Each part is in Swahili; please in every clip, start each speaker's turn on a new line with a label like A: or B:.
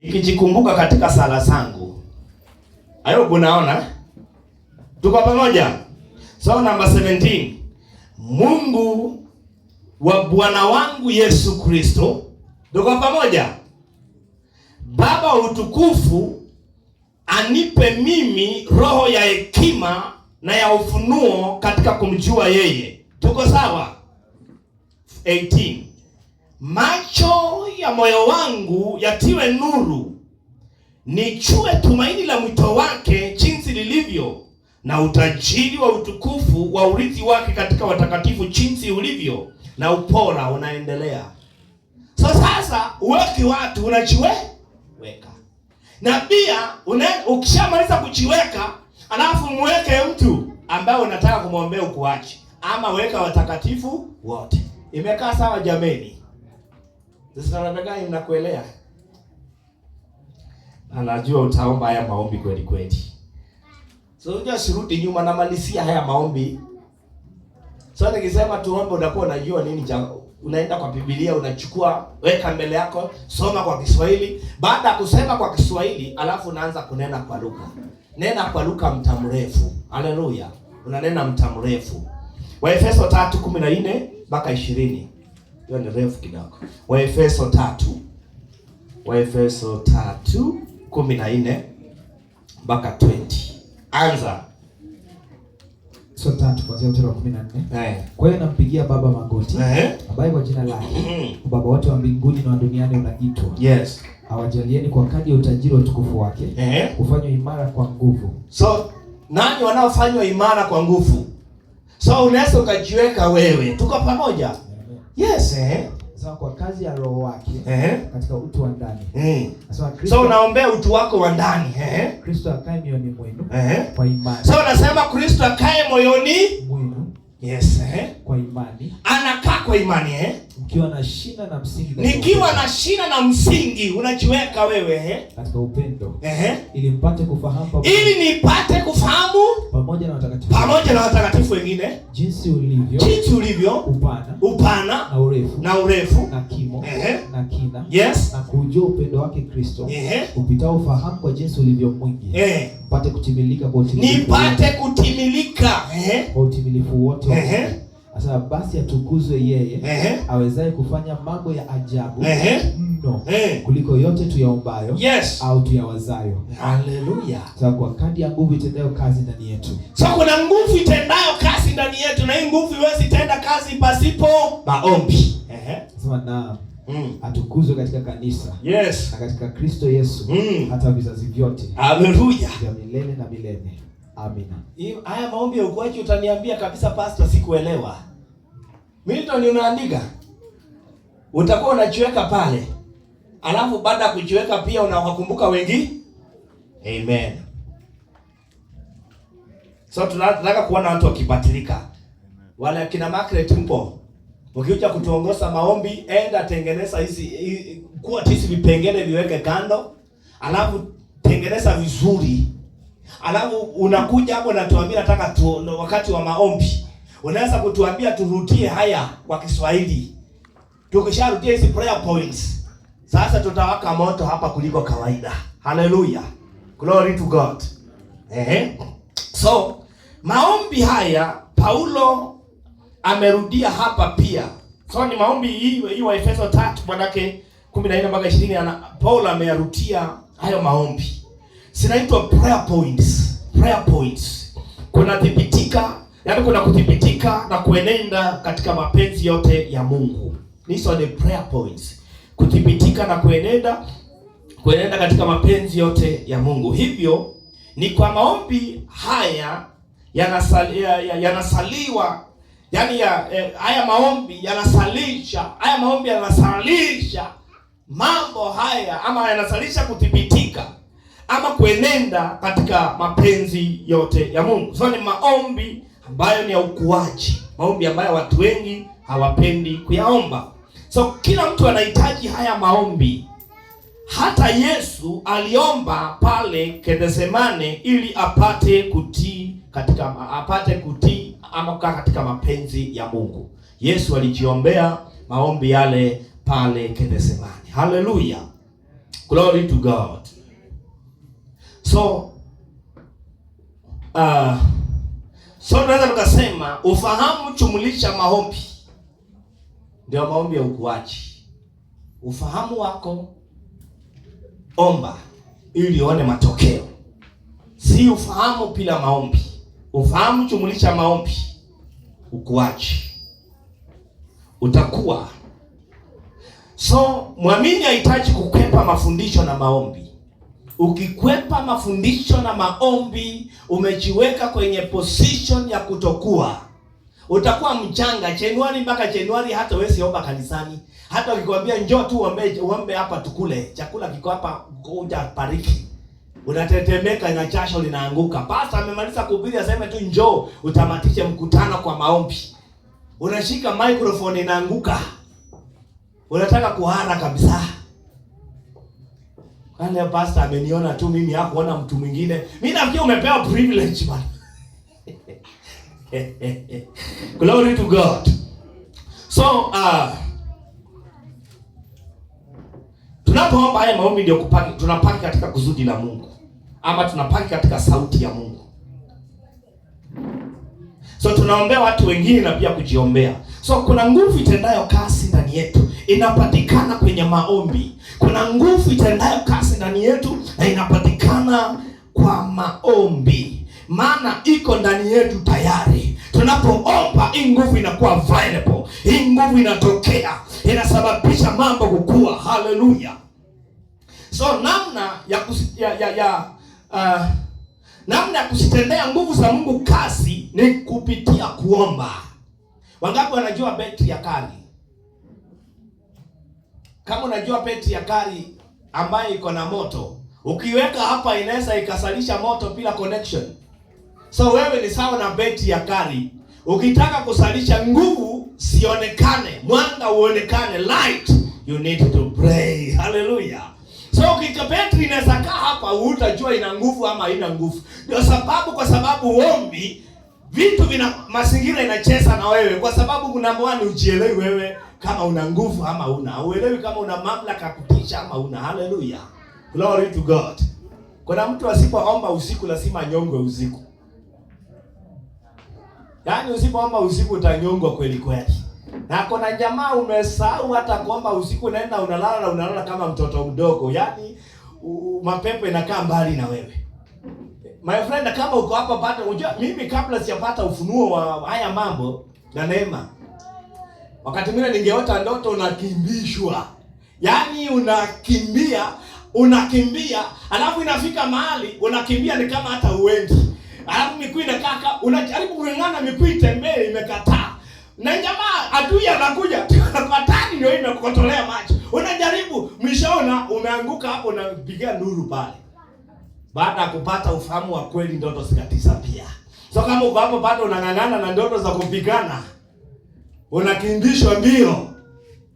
A: Nikijikumbuka katika sala zangu. Hayo unaona? Tuko pamoja? So number 17. Mungu wa Bwana wangu Yesu Kristo. Tuko pamoja? Baba wa utukufu anipe mimi roho ya hekima na ya ufunuo katika kumjua yeye. Tuko sawa? 18. Macho ya moyo wangu yatiwe nuru, nichue tumaini la mwito wake jinsi lilivyo, na utajiri wa utukufu wa urithi wake katika watakatifu jinsi ulivyo, na upora unaendelea. So sasa uweki watu unajiweka. Na pia ukishamaliza kujiweka, alafu mweke mtu ambaye unataka kumwombea ukuache, ama weka watakatifu wote. Imekaa sawa jameni? Sasa nataka mnakuelewa. Anajua utaomba haya maombi kweli kweli. So unja sirudi nyuma na malisia haya maombi. So nikisema tuombe unakuwa unajua nini unaenda kwa Biblia, unachukua, weka mbele yako, soma kwa Kiswahili. Baada ya kusema kwa Kiswahili, alafu unaanza kunena kwa lugha. Nena kwa lugha mtamrefu. Haleluya. Unanena mtamrefu. Waefeso 3:14 mpaka 20. Hiyo ni refu kidogo. Waefeso 3:14 mpaka 20. Anza.
B: So 3 kuanzia mstari wa 14. Kwa hiyo nampigia Baba magoti, ambaye kwa jina lake Baba wote wa mbinguni na wa duniani unaitwa.
A: Yes.
B: Awajalieni kwa kadri ya utajiri wa utukufu wake, kufanywa imara kwa nguvu.
A: So nani wanaofanywa imara kwa nguvu? So unaweza ukajiweka wewe. Tuko pamoja? Yes,
B: Sasa kwa kazi ya roho wake katika utu wa ndani.
A: So unaombea utu wako wa ndani,
B: Kristo akae moyoni mwenu kwa imani.
A: So unasema Kristo akae moyoni
B: mwenu.
A: Yes,
B: kwa imani.
A: Anakaa kwa imani,
B: Mkiwa na shina na msingi.
A: Nikiwa na shina na msingi unajiweka wewe
B: katika upendo. Ili mpate kufahamu
A: ili nipate kufahamu
B: pamoja na watakatifu
A: wengine
B: jinsi ulivyo
A: upana na urefu
B: na kimo na kina.
A: Yes.
B: Na kujua upendo wake Kristo upitao ufahamu kwa jinsi ulivyo mwingi. Mpate kutimilika kwa utimilifu.
A: Nipate kutimilika
B: kwa utimilifu wote. Sasa basi atukuzwe yeye awezaye kufanya mambo ya ajabu mno kuliko yote tuyaombayo au tuyawazayo.
A: Haleluya.
B: Sasa kwa kadri ya nguvu itendayo kazi ndani yetu.
A: So kuna nguvu itendayo kazi ndani yetu, na hii nguvu iwezi tenda kazi pasipo maombi.
B: Sasa na atukuzwe katika kanisa.
A: Yes.
B: Na katika Kristo Yesu hata vizazi vyote.
A: Haleluya.
B: Vya milele na milele. Amina.
A: Haya maombi ya ukuaji utaniambia kabisa pastor sikuelewa. Milton unaandika. Utakuwa unajiweka pale. Alafu baada ya kujiweka pia unawakumbuka wengi. Amen. So tunataka kuona watu wakibatilika. Wale kina Margaret mpo. Ukija kutuongoza maombi, enda tengeneza hizi kuwa hizi vipengele viweke kando. Alafu tengeneza vizuri. Alafu unakuja hapo na tuambia nataka wakati wa maombi. Unaweza kutuambia turudie haya kwa Kiswahili. Tukisharudia hizi prayer points, sasa tutawaka moto hapa kuliko kawaida. Hallelujah. Glory to God. So, maombi haya Paulo amerudia hapa pia. So ni maombi hii wa Efeso 3 manake 14 mpaka 20 Paulo ameyarudia hayo maombi. Sinaitwa prayer points. Prayer points. Kuna kuthibitika na kuenenda katika mapenzi yote ya Mungu. Hizo ni prayer points. Kuthibitika na kuenenda katika mapenzi yote ya Mungu. Hivyo ni kwa maombi haya yanasaliwa, yani haya maombi yanasalisha mambo haya, ama yanasalisha kuthibitika ama kuenenda katika mapenzi yote ya Mungu. So ni maombi ambayo ni ya ukuaji, maombi ambayo watu wengi hawapendi kuyaomba. So kila mtu anahitaji haya maombi. Hata Yesu aliomba pale Gethsemane ili apate kutii ama katika mapenzi ya Mungu. Yesu alijiombea maombi yale pale Gethsemane. Haleluya. Glory to God. So tunaweza tukasema ufahamu chumulisha maombi ndio maombi ya ukuaji. Ufahamu wako omba ili uone matokeo. Si ufahamu bila maombi. Ufahamu chumulisha maombi, ukuaji utakuwa. So mwamini hahitaji kukwepa mafundisho na maombi. Ukikwepa mafundisho na maombi, umejiweka kwenye position ya kutokuwa. Utakuwa mchanga Januari mpaka Januari, hata wewe siomba kanisani. Hata ukikwambia njoo tu uombe hapa tukule. Chakula kiko hapa, ngoja pariki. Unatetemeka na jasho linaanguka. Pastor amemaliza kuhubiri aseme tu njoo utamatishe mkutano kwa maombi. Unashika microphone inaanguka. Unataka kuhara kabisa. Kale pastor ameniona tu mimi, hakuona mtu mwingine. Mimi nafikiri umepewa privilege bana. Glory to God. So tunapoomba haya maombi ndio tunapaki katika kusudi la Mungu, ama tunapaki katika sauti ya Mungu. So tunaombea watu wengine na pia kujiombea. So kuna nguvu itendayo kazi ndani yetu, inapatikana kwenye maombi. Kuna nguvu itendayo kazi ndani yetu na inapatikana kwa maombi. Maana iko ndani yetu tayari. Tunapoomba hii nguvu inakuwa available. Hii nguvu inatokea, inasababisha mambo kukua. Hallelujah. So namna ya kusitendea nguvu za Mungu kazi ni kupitia kuomba. Wangapi wanajua betri ya gari? Kama unajua betri ya gari ambayo iko na moto, ukiweka hapa inaweza ikasalisha moto bila connection. So wewe ni sawa na betri ya gari. Ukitaka kusalisha nguvu sionekane, mwanga uonekane, light, you need to pray. Hallelujah. So betri inaweza kaa hapa, utajua ina nguvu ama haina nguvu. Ndio sababu, kwa sababu ombi vitu mazingira inacheza na wewe, kwa sababu kuna mwani ujielewi wewe kama una nguvu ama una. Uelewi kama una mamlaka kutisha ama una. Hallelujah. Glory to God. Kuna mtu asipoomba usiku lazima anyongwe usiku. Yaani usipoomba usiku utanyongwa kweli kweli. Na kuna jamaa umesahau hata kuomba usiku, unaenda unalala kama mtoto mdogo. Yaani mapepo inakaa mbali na wewe. My friend, kama uko hapa pata, unajua mimi kabla sijapata ufunuo wa haya mambo na neema, wakati mwingine ningeota ndoto unakimbishwa. Yaani unakimbia, alafu inafika mahali unakimbia ni kama hata uendi. Alafu miguu inakaka, unajaribu kung'ang'ana miguu itembee imekataa. Na jamaa adui anakuja, anakatani ndio imekukotolea macho. Unajaribu, mwishoona umeanguka hapo, unapiga nuru pale. Baada ya kupata ufahamu wa kweli, ndoto zikatisa pia. So kama uko hapo bado unang'ang'ana na ndoto za kupigana, unakimbishwa mbio,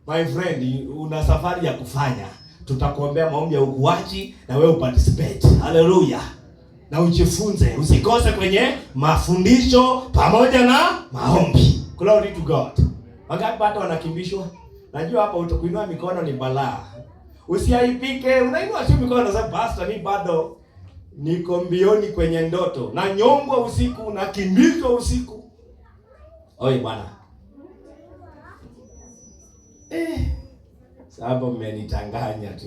A: my friend, una safari ya kufanya. Tutakuombea maombi ya ukuaji na wewe uparticipate. Hallelujah. Na ujifunze, usikose kwenye mafundisho pamoja na maombi. Glory to God. Wangapi bado wanakimbishwa? Najua hapa utakuinua mikono ni balaa. Usiaipike, unainua tu mikono na sababu pastor ni bado niko mbioni kwenye ndoto. Na nyongwa usiku, na kimbishwa usiku. Oi bwana. Sababu mmenichanganya tu.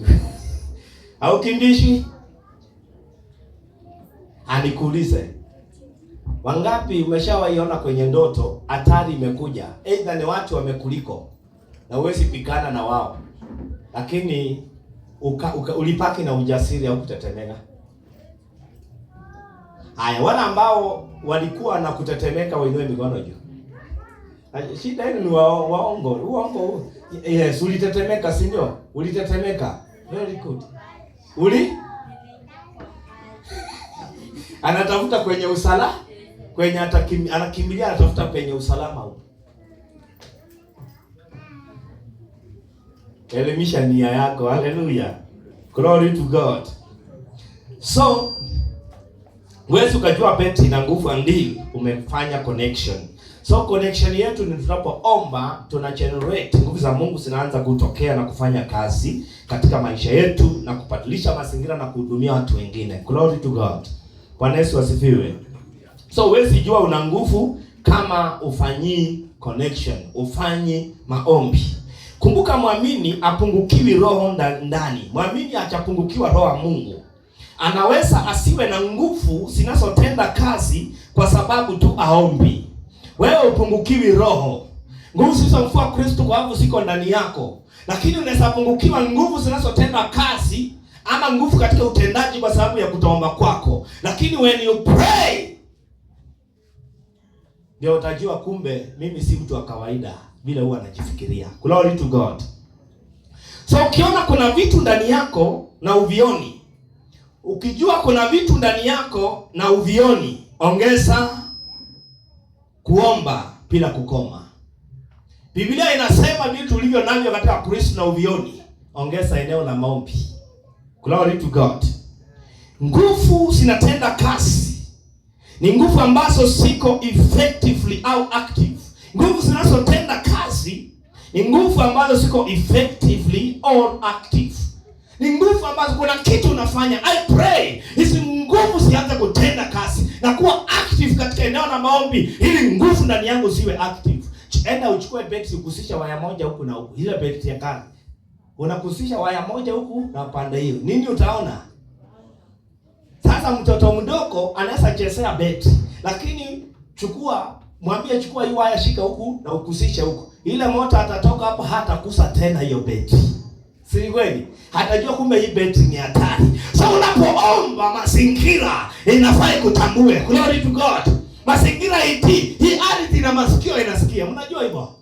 A: Au kimbishi? Anikuulize, wangapi umeshawaiona kwenye ndoto hatari imekuja? Aidha ni watu wamekuliko na huwezi pikana na wao, lakini ulipaki na ujasiri au kutetemeka. Haya, wale ambao walikuwa na kutetemeka wainue mikono juu. Shida hili ni waongo. Uongo. Yes, ulitetemeka, si ndio? Ulitetemeka. Very good. Anatafuta kwenye usalama, kwenye anakimbilia, anatafuta kwenye usalama huko. Elimisha nia yako. Hallelujah. Glory to God. So wewe ukajua beti na nguvu, ndio umefanya connection. So connection yetu ni tunapoomba, tuna generate nguvu za Mungu zinaanza kutokea na kufanya kazi katika maisha yetu na kubadilisha mazingira na kuhudumia watu wengine. Glory to God. Bwana Yesu asifiwe. So huwezi jua una nguvu kama ufanyi connection, ufanyi maombi. Kumbuka, mwamini apungukiwi roho ndani. Mwamini achapungukiwa roho wa Mungu. Anaweza asiwe na nguvu zinazotenda kazi kwa sababu tu aombi. Wewe upungukiwi roho. Nguvu zilizomfua Kristo kwa sababu ziko ndani yako. Lakini unaweza pungukiwa nguvu zinazotenda kazi ama nguvu katika utendaji kwa sababu ya kutoomba kwako. Lakini when you pray, ndio utajua kumbe mimi si mtu wa kawaida vile huwa anajifikiria. Glory to God. So ukiona kuna vitu ndani yako na uvioni, ukijua kuna vitu ndani yako na uvioni, ongeza kuomba bila kukoma. Biblia inasema vitu ulivyo navyo katika Kristo na uvioni, ongeza eneo la maombi. Glory to God. Nguvu zinatenda kazi. Ni nguvu ambazo siko effectively au active. Nguvu zinazotenda kazi ni nguvu ambazo siko effectively or active. Ni nguvu ambazo kuna kitu unafanya. I pray hizi nguvu zianze kutenda kazi na kuwa active katika eneo la maombi, ili nguvu ndani yangu ziwe active. Enda uchukue beti ukusisha waya moja huku na huku. Ile beti ya kani. Unakusisha waya moja huku na pande hiyo. Nini utaona? Sasa mtoto mdogo anaweza chezea beti, lakini mwambie chukua hii waya, shika huku na ukusishe huku. Ile moto atatoka hapo, hata kusa tena hiyo beti. Si kweli? Hatajua kumbe hii beti ni hatari. So unapoomba, mazingira inafai kutambue. Glory to God. Mazingira hii ardhi na masikio inasikia. Mnajua hivyo?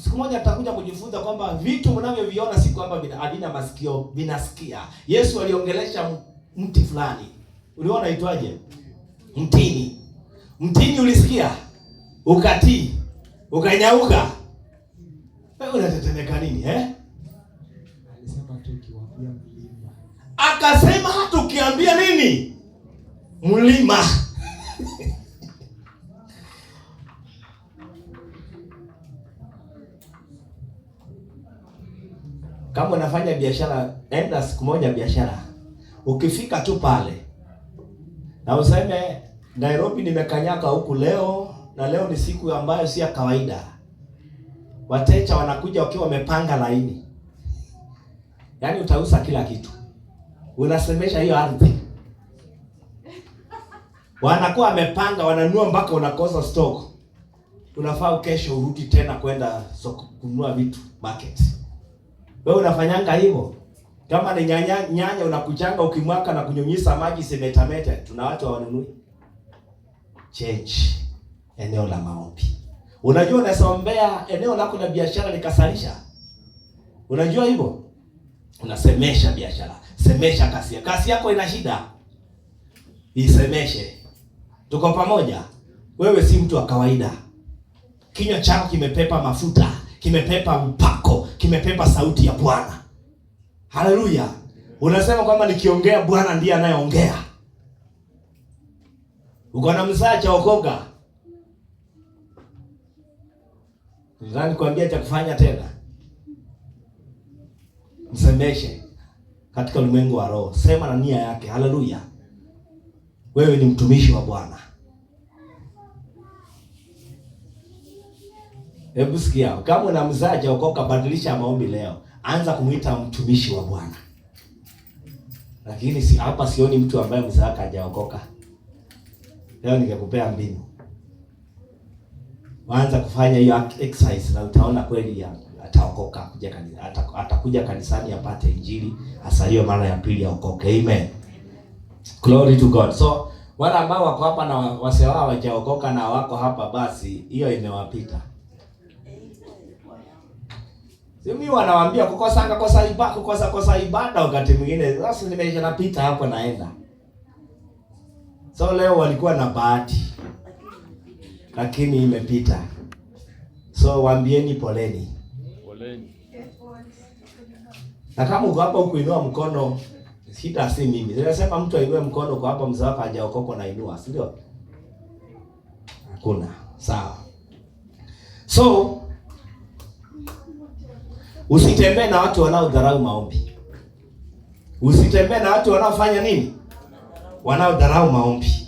A: Siku moja tutakuja kujifunza kwamba vitu mnavyoviona si kwamba havina masikio, vinasikia. Yesu aliongelesha mti fulani. Uliona itwaje? Mtini. Mtini ulisikia? Ukatii. Ukanyauka. Wewe unatetemeka nini,
B: Alisema tu ukiwaambia mlima.
A: Akasema hata ukiambia nini? Mlima. Kama unafanya biashara, enda siku moja biashara. Ukifika tu pale na useme Nairobi nimekanyaka huku leo, na leo ni siku ambayo si ya kawaida. Wateja wanakuja wakiwa wamepanga laini. Yaani utauza kila kitu. Unasemesha hiyo ardhi. Wanakuwa wamepanga, wananunua mpaka unakosa stock. Unafaa kesho urudi tena kwenda soko kununua vitu market. Wewe unafanyanga hivyo? Kama ni nyanya unakuchanga ukimwaka na kunyunyiza maji semetamete, tuna watu hawanunui. Change eneo la maombi. Unajua unasombea eneo lako la biashara likasalisha. Unajua hivyo? Unasemesha biashara. Semesha kasi. Kasi yako ina shida. Isemeshe. Tuko pamoja. Wewe si mtu wa kawaida. Kinywa chako kimepepa mafuta, kimepepa upako, kimepepa sauti ya Bwana. Haleluya. Unasema kwamba nikiongea Bwana ndiye anayeongea. Uko na msaa cha okoka. Nzani kuambia cha kufanya tena. Msemeshe katika ulimwengu wa roho. Sema na nia yake. Haleluya. Wewe ni mtumishi wa Bwana. Hebu sikia, kama una mzaa cha okoka, badilisha maombi leo. Anza kumuita mtumishi wa Bwana. Lakini hapa sioni mtu ambaye mzaa hajaokoka. Leo ningekupea mbinu. Waanza kufanya hiyo exercise na utaona kweli ataokoka, kuja kanisa, atakuja kanisani apate injili, asaliwe mara ya pili aokoke. Amen. Glory to God. So wale ambao wako hapa na wasewa hawajaokoka na wako hapa, basi hiyo imewapita. Mimi wanawaambia kukosa ibada wakati mwingine. Sasa nimesha napita hapo naenda. So leo walikuwa na bahati, lakini imepita. So waambieni poleni. Poleni. Na kama uko hapa ukuinua mkono, shida si mimi. Ninasema mtu ainue mkono kwa hapa mzee wako hajaokoka na inua, si ndio? Hakuna. Sawa. So usitembee na watu wanaodharau maombi. Usitembee na watu wanaofanya nini? Wanaodharau maombi.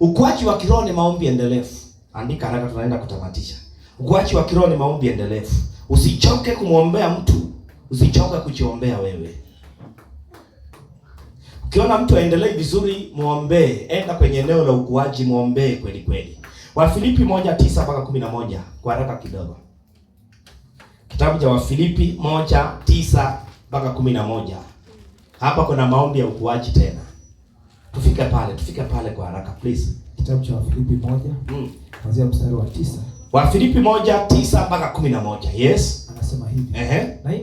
A: Ukuaji wa kiroho ni maombi endelevu. Andika haraka, tunaenda kutamatisha. Ukuaji wa kiroho ni maombi endelevu. Usichoke kumwombea mtu, usichoke kujiombea wewe. Ukiona mtu aendelee vizuri, muombee. Enda kwenye eneo la ukuaji, muombee kweli kweli. Wafilipi 1:9-11 kwa haraka kidogo. Kitabu cha Wafilipi 1:9-11. Hapa kuna maombi ya ukuaji tena. Tufike pale kwa haraka please.
B: Kitabu cha Wafilipi 1 kuanzia mstari wa 9.
A: Wafilipi 1:9-11. Yes.
B: Anasema hivi. Na hii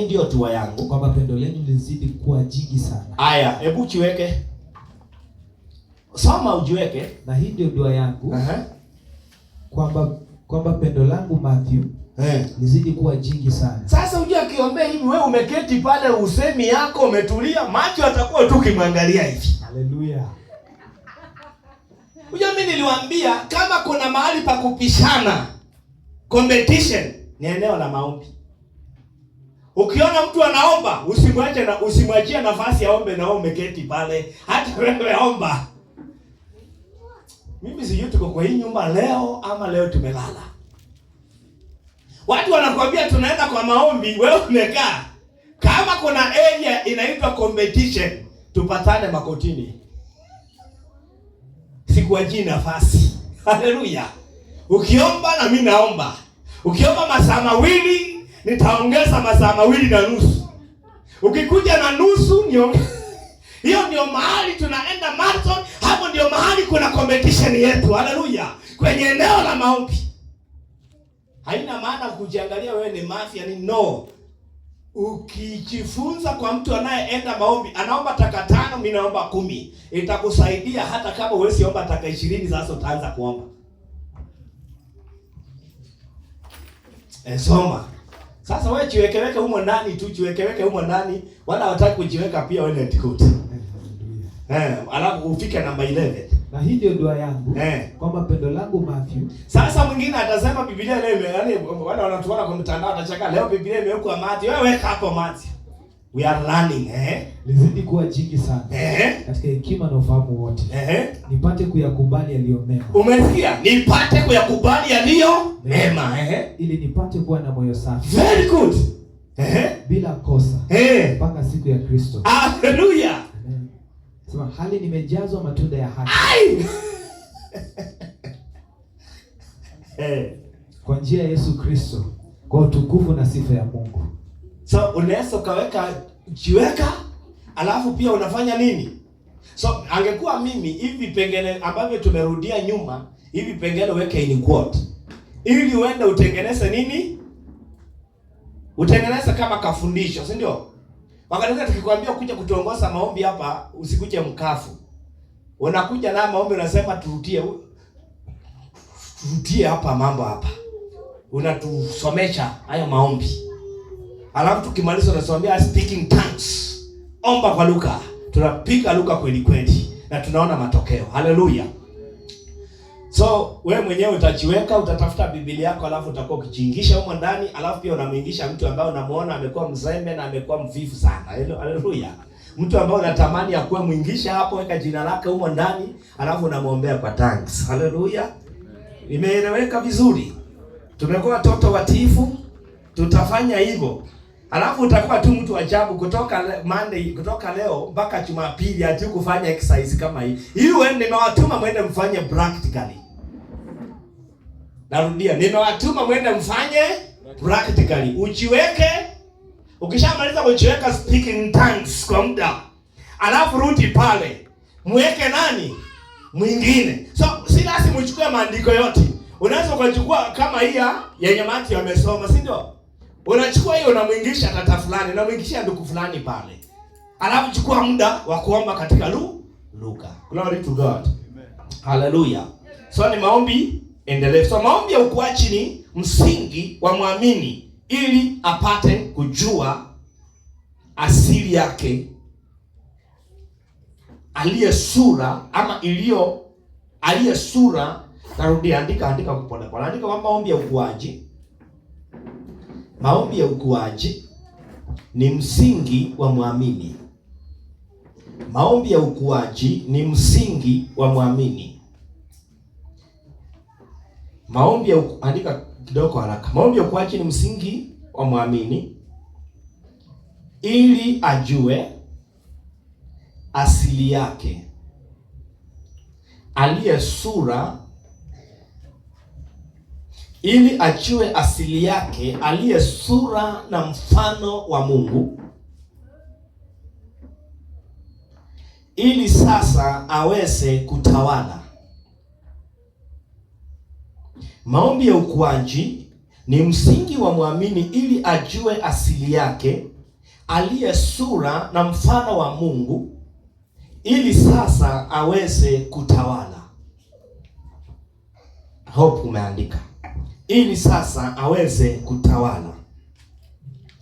B: ndio dua yangu. Kwamba pendo lenu lizidi kuwa jingi sana.
A: Aya, hebu jiweke. Soma ujiweke.
B: Na hii ndio dua yangu. Kwamba pendo langu Matthew lizidi kuwa jingi sana.
A: Sasa uje akiombea hivi, wewe umeketi pale usemi yako umetulia, macho atakuwa tu kimwangalia hivi.
B: Haleluya.
A: Unajua mimi niliwaambia kama kuna mahali pa kupishana, competition ni eneo la maombi. Ukiona mtu anaomba, usimwachie nafasi aombe na wewe umeketi pale. Hata wewe omba. Mimi sijui tuko kwa hii nyumba leo ama leo tumelala. Watu wanakuambia tunaenda kwa maombi, wewe umekaa. Kama kuna area inaitwa competition, tupatane makotini. Sikuachii nafasi. Haleluya. Ukiomba na mimi naomba. Ukiomba masaa mawili, nitaongeza masaa mawili na nusu. Ukikuja na nusu hiyo ndio mahali tunaenda marathon. Hapo ndio mahali kuna competition yetu. Haleluya. Kwenye eneo la maombi. Haina maana kujiangalia wewe ni mafia ni no. Ukijifunza kwa mtu anayeenda maombi, anaomba taka 5, mimi naomba 10. Itakusaidia hata kama wewe siomba taka 20, sasa utaanza kuomba. Soma. Sasa wewe jiwekeweke humo ndani tu, jiwekeweke humo ndani. Wala hawataka kujiweka pia wewe ni tikoti. Alafu ufike namba 11.
B: Na hii ndio dua yangu kwamba pendo langu Matthew.
A: Sasa mwingine atasema Biblia leo yaani wale wanatuona kwa mtandao watachaka leo Biblia imewekwa Matthew. Wewe weka hapo Matthew. We are learning
B: lizidi kuwa jingi sana. Katika hekima na ufahamu wote. Nipate kuyakubali yaliyo mema.
A: Umesikia? Nipate kuyakubali yaliyo mema.
B: Ili nipate kuwa na moyo safi.
A: Very good.
B: Bila kosa. Mpaka siku ya Kristo.
A: Hallelujah.
B: Sema hali nimejazwa matunda ya haki. Kwa njia ya Yesu Kristo, kwa utukufu na sifa ya Mungu.
A: So unaweza jiweka, alafu pia unafanya nini? So angekuwa mimi hivi pengine ambavyo tumerudia nyuma, hivi pengine weke in quote. Ili uende utengeneze nini? Utengeneze kama kafundisho, si ndio? Wakati tukikwambia kuja kutuongoza maombi hapa, usikuje mkafu. Unakuja na maombi unasema turutie hapa mambo hapa. Unatusomesha hayo maombi. Alafu tukimaliza unasomea speaking tongues. Omba kwa lugha. Tunapiga lugha kweli kweli na tunaona matokeo. Haleluya. So wewe mwenyewe utajiweka, utatafuta Biblia yako, alafu utakuwa ukijiingisha huko ndani, alafu pia unamuingisha mtu ambaye unamuona amekuwa mzembe na amekuwa mvivu sana. Haleluya. Mtu ambaye unatamani akuwe muingisha hapo, weka jina lake huko ndani, alafu unamuombea kwa thanks. Haleluya. Imeeleweka vizuri. Tumekuwa watoto watiifu, tutafanya hivyo. Alafu utakuwa tu mtu ajabu kutoka Monday, kutoka leo mpaka Jumapili ati kufanya exercise kama hii. Hiyo nimewatuma mwende mfanye practically. Narudia, nimewatuma mwende mfanye practically. Ujiweke, ukishamaliza kujiweka speaking tongues kwa muda. Alafu rudi pale. Mweke nani? Mwingine. So si lazima uchukue maandiko yote. Unaweza kuchukua kama hii yenye Matthew amesoma, si ndio? Unachukua hiyo unamwingisha tata fulani, unamwingisha ndugu fulani pale. Alafu chukua muda wa kuomba katika lugha. Glory to God. Amen. Hallelujah. So ni maombi endelevu. So maombi ya ukuaji ni msingi wa muamini ili apate kujua asili yake, aliye sura ama iliyo aliye sura, narudia, andika kupona. Andika kwamba maombi ya ukuaji. Maombi ya ukuaji ni msingi wa muamini. Maombi ya ukuaji ni msingi wa muamini. Maombi ya andika kidogo haraka. Maombi ya ukuaji ni msingi wa muamini ili ajue asili yake, aliye sura, ili ajue asili yake, aliye sura na mfano wa Mungu, ili sasa aweze kutawala. Maombi ya ukuaji ni msingi wa muamini ili ajue asili yake, aliye sura na mfano wa Mungu, ili sasa aweze kutawala. Hope umeandika. Ili sasa aweze kutawala.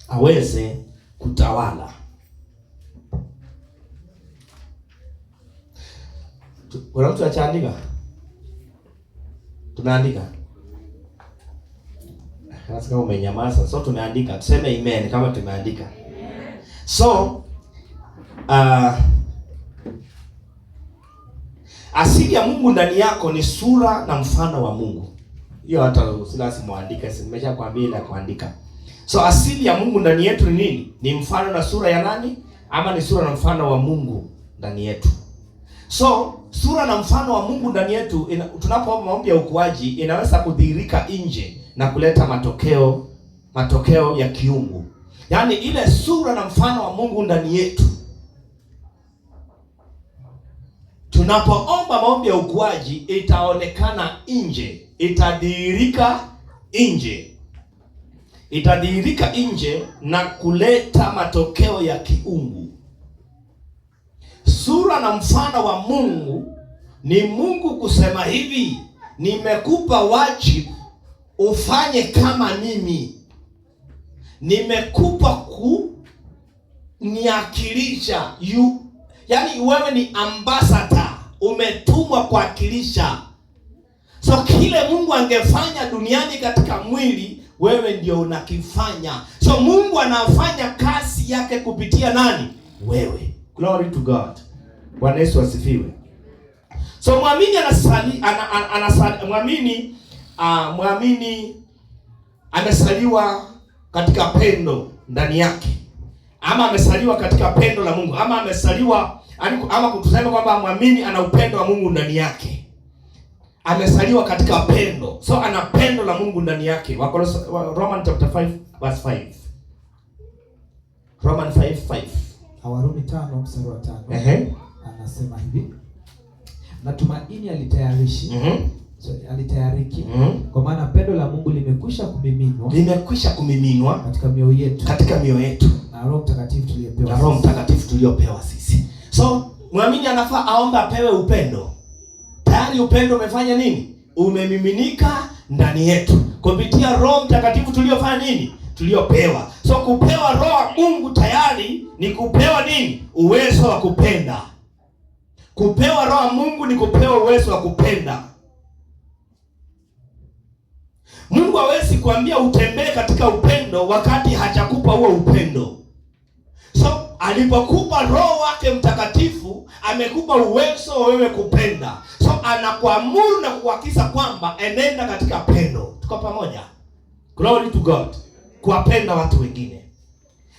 A: Aweze kutawala. Kuna mtu achaandika? Tumeandika. Kama umenyamaza, so tumeandika. Tuseme amen kama tumeandika. So asili ya Mungu ndani yako ni sura na mfano wa Mungu. Hiyo hata usilasi muandike, nimeshakwambia ila kuandika. So asili ya Mungu ndani yetu ni nini? Ni mfano na sura ya nani? Ama ni sura na mfano wa Mungu ndani yetu. So sura na mfano wa Mungu ndani yetu, tunapoomba maombi ya ukuaji, inaweza kudhihirika nje na kuleta matokeo ya kiungu. Yaani ile sura na mfano wa Mungu ndani yetu, tunapoomba maombi ya ukuaji, itaonekana nje, itadhihirika nje na kuleta matokeo ya kiungu. Sura na mfano wa Mungu ni Mungu kusema hivi, nimekupa wajibu ufanye kama mimi. Nimekupa kuniakilisha. Yaani wewe ni ambassador, umetumwa kuwakilisha. So kile Mungu angefanya duniani katika mwili, wewe ndio unakifanya. So Mungu anafanya kazi yake kupitia nani? Wewe. Glory to God. Bwana Yesu asifiwe. So muamini muamini amesaliwa katika pendo ndani yake, ama amesaliwa katika pendo la Mungu, ama amesaliwa, ama kutusema kwamba muamini ana upendo wa Mungu ndani yake. Amesaliwa katika pendo. So ana pendo la Mungu ndani yake. Romans chapter 5 verse 5. Romans 5:5.
B: Warumi 5 mstari wa 5. Anasema hivi, na tumaini alitayarishi. Alitayariki. Kwa maana pendo la Mungu limekwisha kumiminwa katika mioyo yetu na Roho Mtakatifu tuliopewa sisi. So muamini anafaa aombe apewe upendo. Tayari upendo umefanya nini? Umemiminika ndani yetu kupitia Roho Mtakatifu tuliofanya nini? Tuliopewa. So kupewa Roho wa Mungu tayari ni kupewa nini? Uwezo wa kupenda. Kupewa Roho wa Mungu ni kupewa uwezo wa kupenda. Mungu hawezi kuambia utembee katika upendo wakati hajakupa huo upendo. So alipokupa Roho wake Mtakatifu, amekupa uwezo wewe kupenda. So anakuamuru na kuhakikisha kwamba enenda katika pendo. Tuko pamoja? Glory to God. Kuwapenda watu wengine.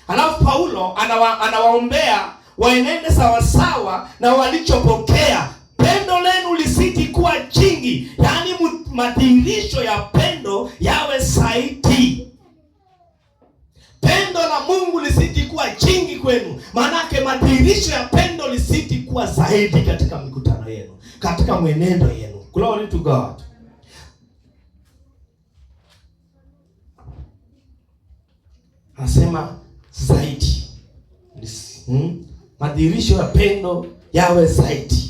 B: Halafu Paulo anawaombea waenende sawasawa na walichopokea. Pendo lenu lisiti kuwa jingi. Yaani madhihirisho ya pendo yawe zaidi. Pendo la Mungu lisiti kuwa jingi kwenu. Maanake madhihirisho ya pendo lisiti kuwa zaidi katika mikutano yenu, katika mwenendo yenu. Glory to God. Anasema zaidi. Madhihirisho ya pendo yawe zaidi.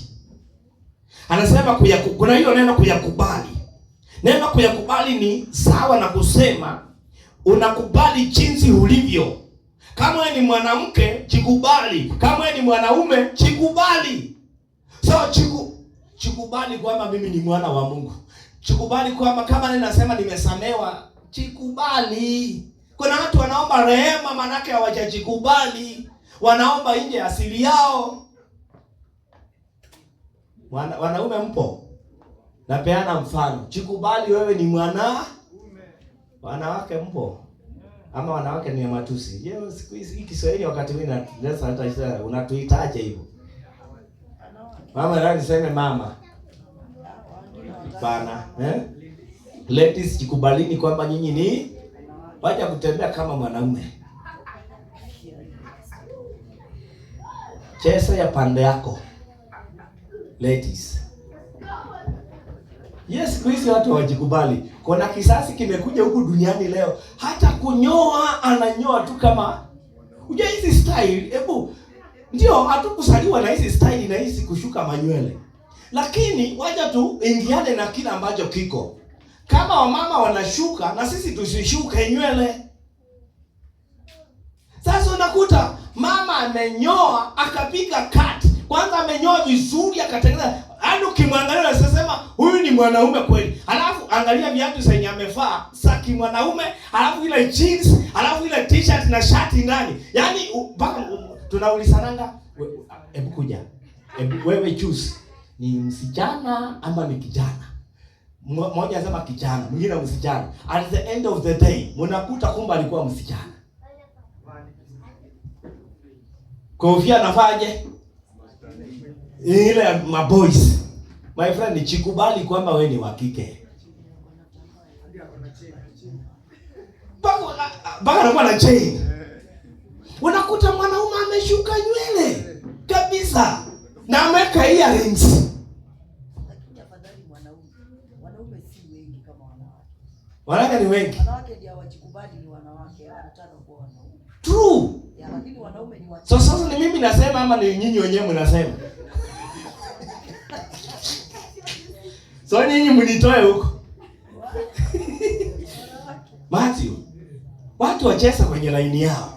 B: Anasema kuna hilo neno kuyakubali. Neno kuyakubali ni sawa na kusema unakubali jinsi ulivyo. Kama wewe ni mwanamke, jikubali. Kama wewe ni mwanaume, jikubali. So
A: Chikubali kwamba mimi ni mwana wa Mungu. Chikubali kwamba kama ninasema nimesamewa, chikubali. Kuna watu wanaomba rehema manake hawajachikubali. Wanaomba nje asili yao. Wanaume mpo? Napeana mfano. Chikubali wewe ni mwana. Wanawake mpo? Ama wanawake ni matusi? Je, siku hizi Kiswahili wakati mwingine ndio hata unatuitaje hivyo? Mama nani niseme mama? Bana, ladies jikubalini kwamba nyinyi ni wacha kutembea kama mwanaume. Chesa ya pande yako. Ladies. Yes, hizi watu hawajikubali. Kuna kisasi kimekuja huku duniani leo. Hata kunyoa ananyoa tu kama unajua hizi style. Hebu ndio hatukusaliwa na hizi style na hizi kushuka manywele. Lakini wacha tu ingiane na kila ambacho kiko. Kama wamama wanashuka na sisi tusishuke nywele. Sasa unakuta mama amenyoa akapiga cut. Kwanza amenyoa vizuri akatengeneza. Hadi ukimwangalia unasema huyu ni mwanaume kweli. Alafu angalia viatu zenye amevaa, saki mwanaume, alafu ile jeans, alafu ile t-shirt na shati ndani. Yaani mpaka tunaulisananga, hebu kuja. Hebu wewe choose. Ni msichana ama ni kijana? Mmoja anasema kijana, mwingine msichana. At the end of the day, mnakuta kumbe alikuwa msichana. Kofia anafaje? Ile maboys. My friend, chikubali kwamba wewe ni wa kike. Baka anakuwa na chain. Unakuta mwanaume ameshuka nywele kabisa na ameweka earrings.
C: Lakini afadhali wanaume si wengi kama wanawake.
A: Wanawake ni wengi.
C: Wanawake ndio hawajikubali ni wanawake, wanataka kuwa wanaume.
A: True.
C: Ya, lakini wanaume ni
A: So sasa ni mimi nasema ama ni nyinyi wenyewe mnasema? So nyinyi mnitoe huko. Matthew. Watu wacheza kwenye laini yao.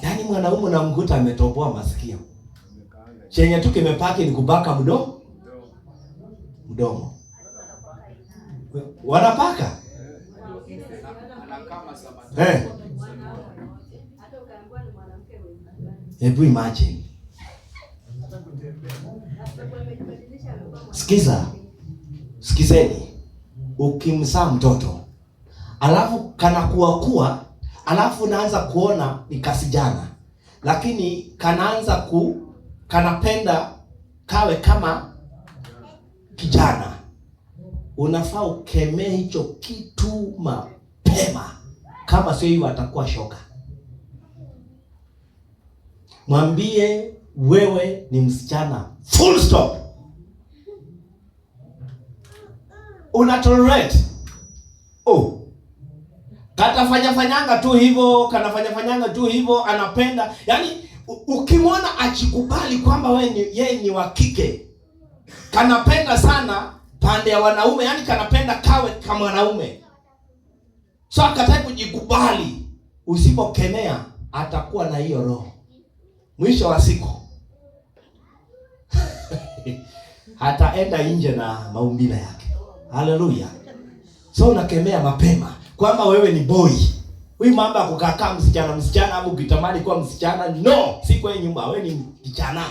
A: Yaani mwanaume unamkuta ametoboa masikio. Chenye tu kimepaki ni kubaka mdomo. Wanapaka? Hebu imagine. Sikizeni. Ukimzaa mtoto, alafu kanakuwa, alafu unaanza kuona ni kasijana. Lakini kanapenda kawe kama kijana. Unafaa ukemee hicho kitu mapema. Kama sio hiyo atakuwa shoka. Mwambie wewe ni msichana. Full stop. Unatolerate. Kanafanyanga tu hivyo, anapenda. Yaani ukimwona achikubali kwamba yeye ni wa kike. Kanapenda sana pande ya wanaume, yaani kanapenda kawe kama wanaume. So akataka kujikubali. Usipokemea atakuwa na hiyo roho. Mwisho wa siku hataenda nje na maumbile yake. Haleluya. So unakemea mapema kwamba wewe ni boy. Huyu mambo ya kukaa msichana au ukitamani kuwa msichana, no, si kwa nyumba, wewe ni kijana.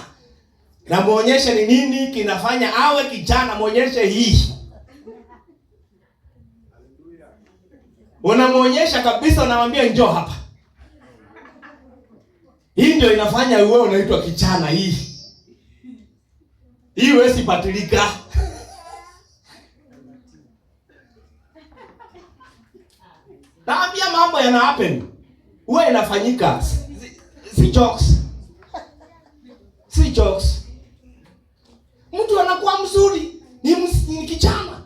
A: Na muonyeshe ni nini kinafanya awe kijana, muonyeshe hii. Unamuonyesha kabisa, unamwambia njoo hapa. Hii ndio inafanya wewe unaitwa kijana hii. Hii wewe sipatilika. Naambia mambo yana happen. Wewe inafanyika. Si jokes. Mtu anakuwa mzuri, ni kijana.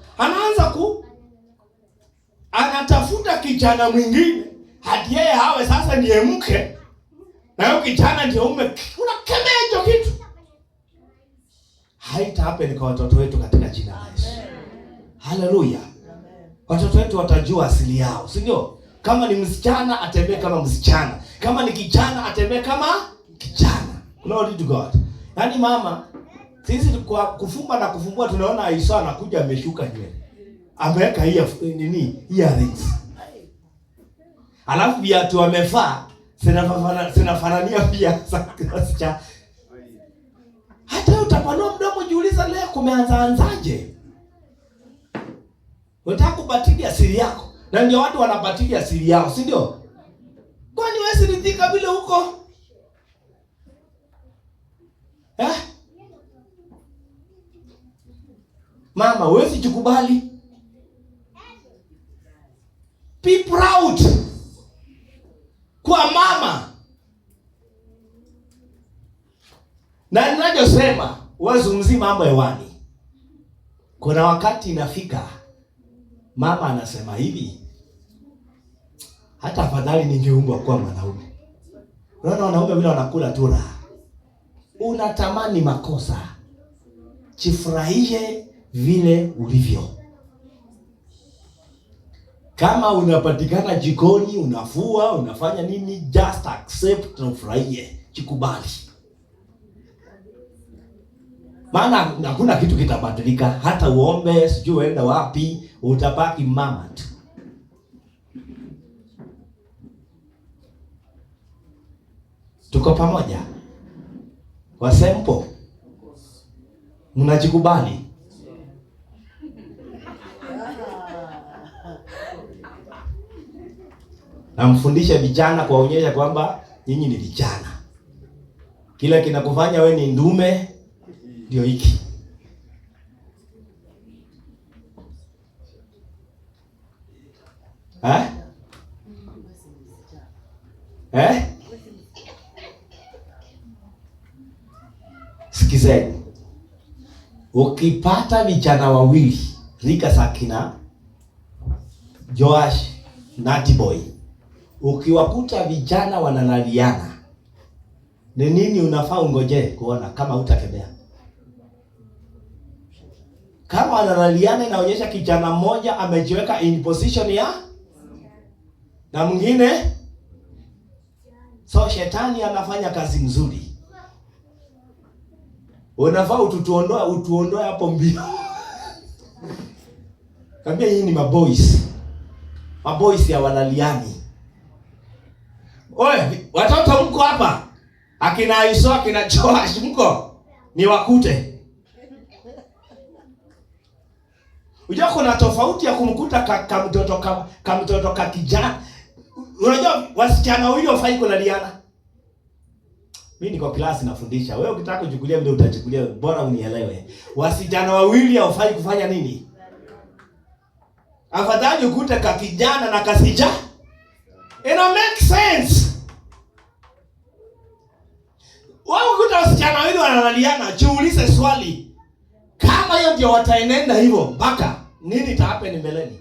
A: Anatafuta kijana mwingine. Hadi yeye hawe sasa ndiye mke. Na huyo kijana ndio mume. Unakemea hicho kitu. Haita happen kwa watoto wetu katika jina la Yesu. Haleluya. Watoto wetu watajua asili yao, si ndio? Kama ni msichana atembee kama msichana. Kama ni kijana atembee kama kijana. Glory to God. Yaani mama, sisi kwa kufumba na kufumbua tunaona Aisha anakuja ameshuka nywele. Ameweka earrings. Alafu viatu amevaa sinafanania pia sasa. Hata utapanua mdomo jiuliza leo kumeanza anzaje? Unataka kubatili asili yako. Na ndio watu wanabatili asili yao, si ndio? Kwani wewe siridhika vile huko? Mama, wewe usijikubali. Be proud. Kwa mama. Na ninajosema, wazungumzi mambo hewani. Kuna wakati inafika mama anasema hivi, hata afadhali ningeumbwa kuwa mwanaume. Unaona wanaume vile wanakula tu raha. Unatamani makosa. Jifurahie vile ulivyo. Kama unapatikana jikoni, unafua, unafanya nini, just accept na ufurahie. Jikubali. Maana hakuna kitu kitabadilika, hata uombe, sijui uende wapi, utabaki mama tu. Tuko pamoja? Wasempo? Mnajikubali? Na mfundishe vijana kuwaonyesha kwamba nyinyi ni vijana. Kila kinakufanya we ni ndume ndio hiki. Sikizeni. Ukipata vijana wawili rika sakina Joash Natty Boy, ukiwakuta vijana wanalaliana, ni nini unafaa ungoje kuona kama utakemea? Kama wanalaliana inaonyesha kijana mmoja amejiweka in position ya na mwingine, so shetani anafanya kazi nzuri. Unafaa utuondoe hapo mbio. Kambia hii ni maboys. Maboys ya wanaliani. Oye, watoto mko hapa. Akina Aisha, akina Joash mko. Ni wakute. Unajua kuna tofauti ya kumkuta kamtoto kijana. Unajua wasichana wawili wafai kulaliana. Mimi niko klasi nafundisha. Wewe ukitaka kuchukulia vile utachukulia, bora unielewe. Wasichana wawili hawafai kufanya nini? Afadhali ukute kijana na kasija. Ina make sense. Wewe ukuta wasichana wawili wanalaliana, jiulize swali. Kama hiyo ndio wataenenda hivyo, mpaka nini itahappen mbeleni?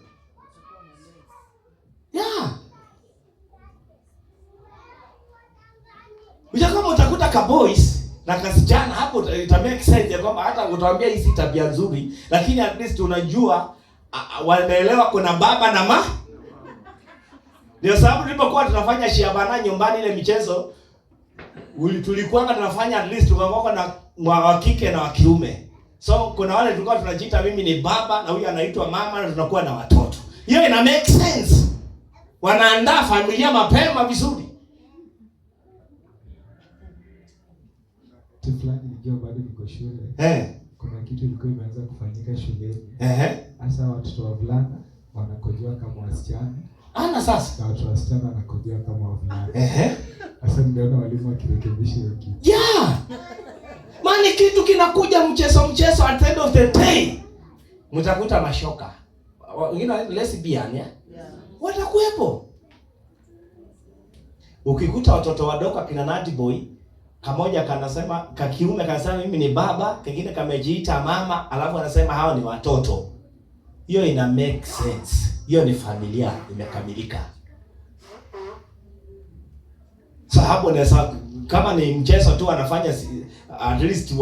A: Yeah. Kama utakuta ka boys na kasijana hapo ita make sense ya kwamba hata utawaambia hii si tabia nzuri, lakini at least unajua wanaelewa kuna baba na ma. Ndio sababu tulipokuwa tunafanya shiabana nyumbani ile michezo tulikuwa tunafanya at least tukakuwa na wa kike na wa kiume. So kuna wale tulikuwa tunajiita mimi ni baba na huyu anaitwa mama na tunakuwa na watoto. Hiyo ina make sense. Wanaandaa familia mapema vizuri.
B: Fulani nijua bado niko shule. Kuna kitu ilikuwa imeanza kufanyika shuleni. Hasa watoto wavulana wanakojoa kama wasichana.
A: Sasa.
B: Na watoto wasichana wanakojoa kama wavulana. Sasa ndio walimu wakirekebisha hiyo kitu.
A: Yeah. Mani kitu kinakuja mchezo at the end of the day. Mtakuta mashoka. Wengine lesbian ya? Watakuepo. Ukikuta watoto wadogo kina Natty Boy, kamoja kanasema kakiume kanasema mimi ni baba, kingine kamejiita mama, alafu anasema hao ni watoto. Hiyo ina make sense. Hiyo ni familia imekamilika. So hapo nesa kama ni mchezo tu anafanya at least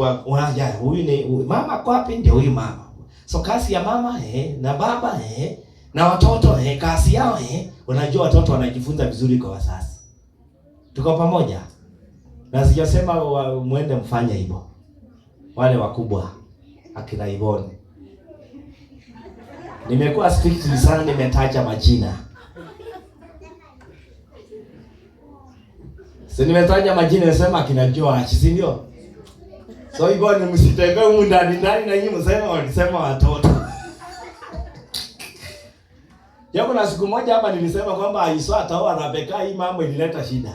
A: huyu ni mama kwa wapi ndio huyu mama. So kasi ya mama na baba na watoto kasi yao unajua watoto wanajifunza vizuri kwa wazazi. Tuko pamoja? Na sijasema muende mfanye hivyo. Wale wakubwa akina Ivone. Nimekuwa strict sana, nimetaja majina. Si nimetaja majina, nasema akina Joash, si ndio? So Ivone msitenge humu ndani na nyinyi msema walisema watoto. Yako na siku moja hapa nilisema kwamba Aiso ataoa Rebeka, hii mambo ilileta shida.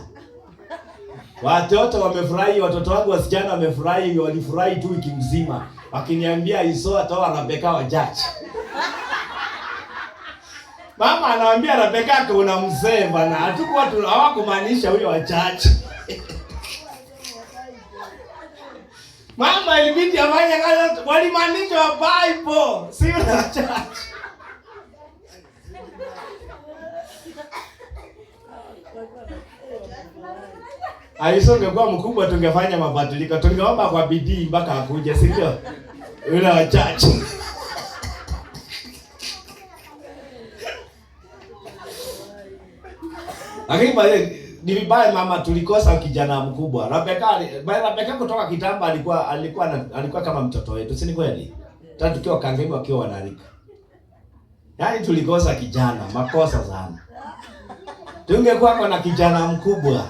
A: Watoto wamefurahi, watoto wangu wasichana wamefurahi, walifurahi tu wiki mzima. Wakiniambia Aiso ataoa Rebeka wa church. Mama anawaambia Rebeka kuna mzee bana, hatukuwa hawakumaanisha huyo wa church. Mama ilibidi afanye kazi, walimaanisha wa Bible, si wa church. Aiso ungekuwa mkubwa tungefanya mabadiliko. Tungeomba kwa bidii mpaka akuje, si ndio? Yule wa church. Lakini ni vibaya mama, tulikosa kijana mkubwa. Rebeka kutoka kitamba alikuwa kama mtoto wetu, si ni kweli? Hata tukiwa kangemi wakiwa wanarika. Yaani tulikosa kijana, makosa sana. Tungekuwa na kijana mkubwa,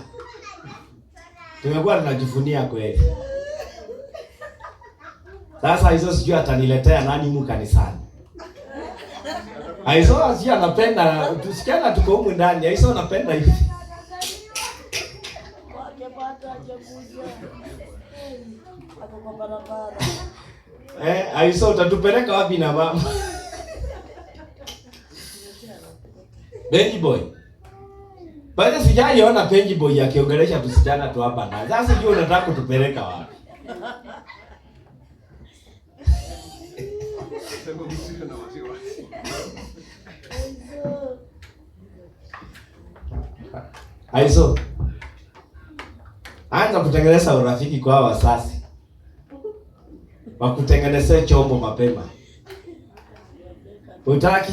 A: tumekuwa tunajivunia kweli. Sasa hizo sijui ataniletea nani mu kanisani. Aiso sijui anapenda, tusikiana tuko humu ndani, Aiso anapenda hivi. Aiso utatupeleka wapi na mama? Benji boy. Bado sijaiona Benji boy akiongelesha tusichana tu hapa ndani. Sasa sijui unataka kutupeleka wapi? Aiso, anza kutengeneza urafiki kwa wasasi. Wakutengenezea chombo mapema. Utaki?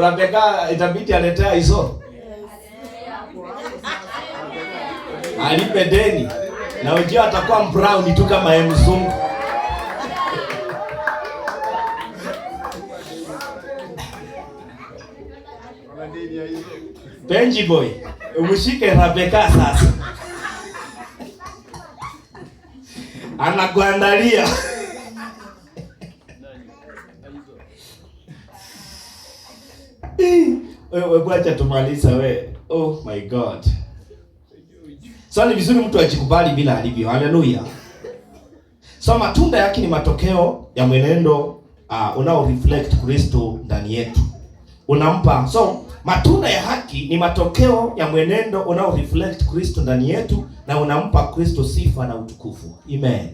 A: Rebeka itabidi aletea Aiso. Alipe deni. Na ujio atakuwa brown tu kama mzungu. Benji boy, umshike Rebeka sasa. Anakuandalia. Wewe bwacha tumaliza we. Oh my God. So ni vizuri mtu ajikubali bila alivyo. Haleluya. So matunda yake ni matokeo ya mwenendo unao reflect Kristo ndani yetu. Unampa. So matunda ya haki ni matokeo ya mwenendo unao reflect Kristo ndani yetu na unampa Kristo sifa na utukufu. Amen.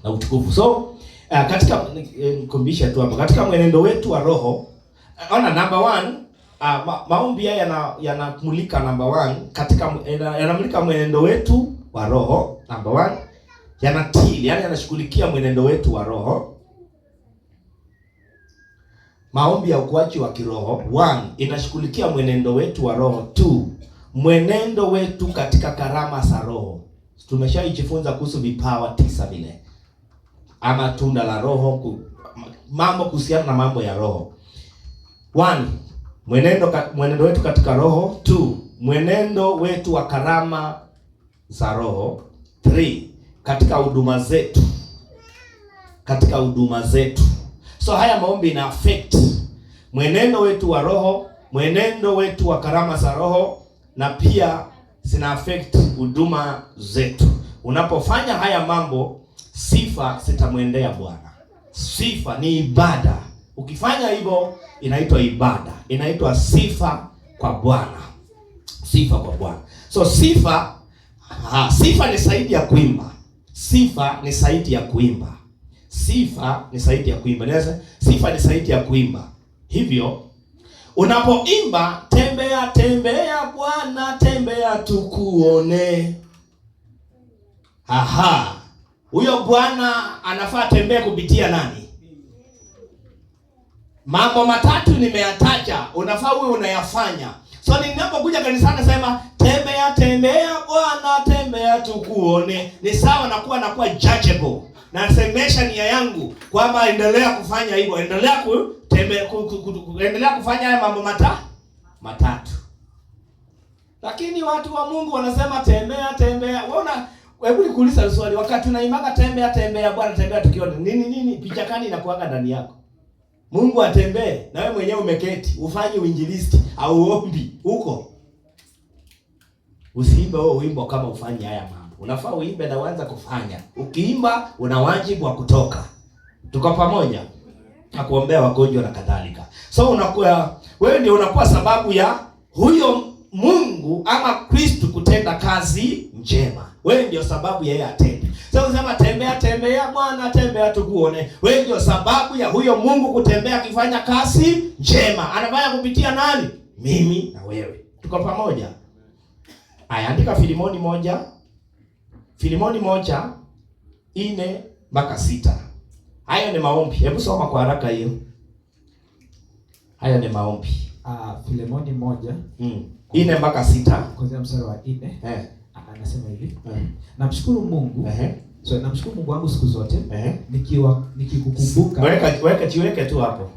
A: Na utukufu. So katika nikumbusha tu hapa, katika mwenendo wetu wa roho, ona number 1, maombi haya yanamulika number 1 katika yanamulika mwenendo wetu wa roho. Number 1 yanatili, yani yanashughulikia mwenendo wetu wa roho. Maombi ya ukuaji wa kiroho 1 inashughulikia mwenendo wetu wa roho. 2 mwenendo wetu katika karama za roho. Tumeshaijifunza kuhusu vipawa 9 vile, ama tunda la roho, mambo kuhusiana na mambo ya roho. 1 mwenendo wetu katika roho. 2 mwenendo wetu wa karama za roho. 3 katika huduma zetu. So haya maombi ina affect mwenendo wetu wa roho, mwenendo wetu wa karama za roho, na pia zina affect huduma zetu. Unapofanya haya mambo, sifa zitamwendea Bwana. Sifa ni ibada. Ukifanya hivyo inaitwa ibada, inaitwa sifa kwa Bwana. Sifa kwa Bwana. So sifa ni zaidi ya kuimba. Sifa ni zaidi ya kuimba. Sifa ni zaidi ya kuimba. Neza, sifa ni zaidi ya kuimba. Hivyo unapoimba, tembea tembea Bwana, tembea tukuone. Huyo Bwana anafaa tembea kupitia nani? Mambo matatu nimeyataja, unafaa uwe unayafanya. So ninapokuja kanisani nasema tembea tembea Bwana, tembea tukuone. Ni sawa na kuwa judgeable. Nasemesha nia yangu kwamba endelea kufanya hivyo, endelea endelea kufanya haya mambo matatu. Lakini watu wa Mungu wanasema tembea tembea. Unaona, hebu nikuuliza swali, wakati unaimanga tembea tembea Bwana, tembea tukione. Nini picha kani inakuanga ndani yako? Mungu atembee na wewe mwenyewe umeketi, ufanye uinjilisti au ombi huko. Usiimbe wewe wimbo kama ufanye haya mambo. Unafaa uimbe na uanze kufanya. Ukiimba una wajibu wa kutoka. Tuko pamoja? Na kuombea wagonjwa na kadhalika. So unakuwa wewe ndio unakuwa sababu ya huyo Mungu ama Kristo kutenda kazi njema. Wewe ndio sababu ya yeye atende. Sasa unasema tembea tembea Bwana, tembea tukuone. Wewe ndio sababu ya huyo Mungu kutembea akifanya kazi njema. Anafanya kupitia nani? Mimi na wewe. Tuko pamoja? Aya, andika Filimoni 1:4-6. Hayo ni maombi. Hebu soma kwa haraka hiyo. Hayo ni maombi.
B: Filimoni
A: 1:4-6.
B: Kuanzia mstari wa 4. Anasema hivi. Namshukuru Mungu. So namshukuru Mungu wangu siku zote. Nikikukumbuka.
A: Weka tu hapo.